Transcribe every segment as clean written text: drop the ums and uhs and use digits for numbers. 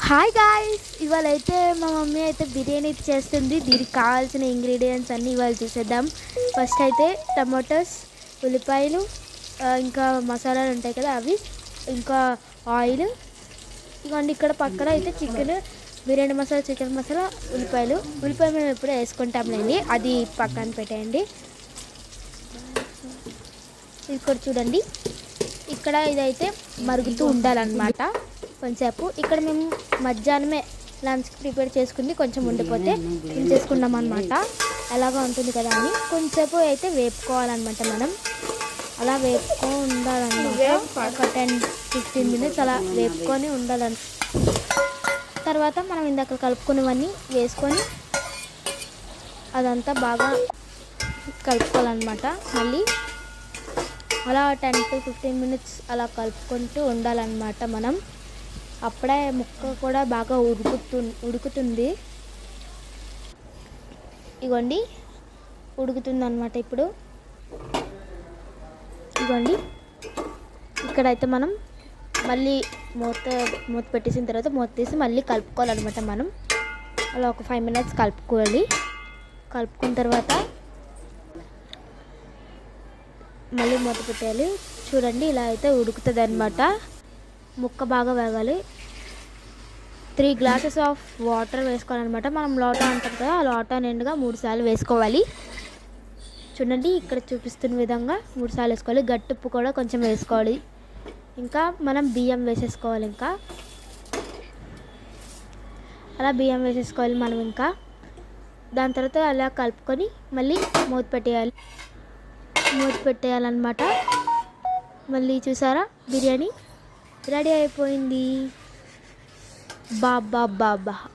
Hi guys, ఇవాళ అయితే మా మమ్మీ అయితే బిర్యానీ చేస్తుంది. దీనికి కావాల్సిన ఇంగ్రీడియంట్స్ అన్నీ ఇవాళ చూసేద్దాం. ఫస్ట్ అయితే టమాటోస్, ఉల్లిపాయలు, ఇంకా మసాలాలు ఉంటాయి కదా అవి, ఇంకా ఆయిల్. ఇవన్నీ ఇక్కడ పక్కన అయితే చికెన్, బిర్యానీ మసాలా, చికెన్ మసాలా, ఉల్లిపాయలు మేము ఎప్పుడూ వేసుకుంటాంలేండి, అది పక్కన పెట్టేయండి. ఇక్కడ చూడండి, ఇక్కడ ఇదైతే మరుగుతూ ఉండాలన్నమాట కొంచెంసేపు. ఇక్కడ మేము మధ్యాహ్నమే లంచ్కి ప్రిపేర్ చేసుకుంది, కొంచెం ఉండిపోతే మేము చేసుకున్నాం అనమాట. అలాగా ఉంటుంది కదా అని కొంచెంసేపు అయితే వేపుకోవాలన్నమాట. మనం అలా వేపుకొని ఉండాలన్నమాట. ఒక 10-15 మినిట్స్ అలా వేపుకొని ఉండాలని. తర్వాత మనం ఇందాక కలుపుకునేవన్నీ వేసుకొని అదంతా బాగా కలుపుకోవాలన్నమాట. మళ్ళీ అలా 10-15 మినిట్స్ అలా కలుపుకుంటూ ఉండాలన్నమాట మనం. అప్పుడే ముక్క కూడా బాగా ఉడుకుతుంది. ఇగోండి ఉడుకుతుంది అన్నమాట. ఇప్పుడు ఇగోండి ఇక్కడైతే మనం మళ్ళీ మూత పెట్టేసిన తర్వాత మూత తీసి మళ్ళీ కలుపుకోవాలన్నమాట. మనం అలా ఒక 5 మినిట్స్ కలుపుకోవాలి. కలుపుకున్న తర్వాత మళ్ళీ మూత పెట్టేయాలి. చూడండి ఇలా అయితే ఉడుకుతుంది అన్నమాట. ముక్క బాగా వేగాలి. 3 గ్లాసెస్ ఆఫ్ వాటర్ వేసుకోవాలన్నమాట. మనం లోటా అంటాం కదా, ఆ లోటా నిండుగా 3 సార్లు వేసుకోవాలి. చూడండి ఇక్కడ చూపిస్తున్న విధంగా 3 సార్లు వేసుకోవాలి. గట్టుప్పు కూడా కొంచెం వేసుకోవాలి. ఇంకా మనం బియ్యం వేసేసుకోవాలి. ఇంకా అలా బియ్యం వేసేసుకోవాలి మనం. ఇంకా దాని తర్వాత అలా కలుపుకొని మళ్ళీ మూత పెట్టేయాలన్నమాట. మళ్ళీ చూసారా, బిర్యానీ రెడీ అయిపోయింది. బాబా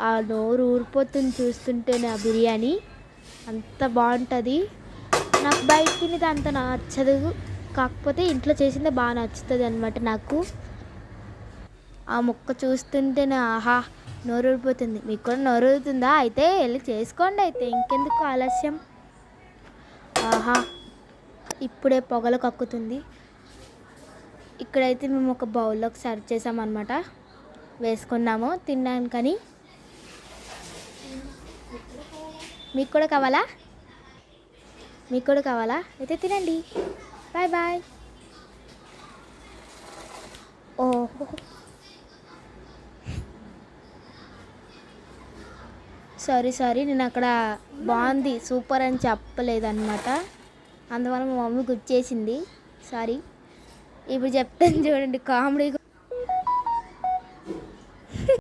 ఆ నోరు ఊరిపోతుంది చూస్తుంటేనే. ఆ బిర్యానీ అంత బాగుంటుంది. నాకు బయట తినేది అంత నచ్చదు, కాకపోతే ఇంట్లో చేసిందే బాగా నచ్చుతుంది అనమాట నాకు. ఆ ముక్క చూస్తుంటేనే ఆహా నోరు ఊరిపోతుంది. మీకు కూడా నోరు ఊరుతుందా? అయితే వెళ్ళి చేసుకోండి. అయితే ఇంకెందుకు ఆలస్యం. ఆహా ఇప్పుడే పొగలు కక్కుతుంది. ఇక్కడైతే మేము ఒక బౌల్లోకి సర్వ్ చేసామన్నమాట. వేసుకున్నాము తినడానికని. మీకు కూడా కావాలా? అయితే తినండి. Bye bye. ఓహో సారీ, నేను అక్కడ బాగుంది సూపర్ అని చెప్పలేదన్నమాట. అందువల్ల మా మమ్మీ గుర్తు చేసింది. సారీ. ఇప్పుడు చెప్తాను చూడండి, కామెడీ.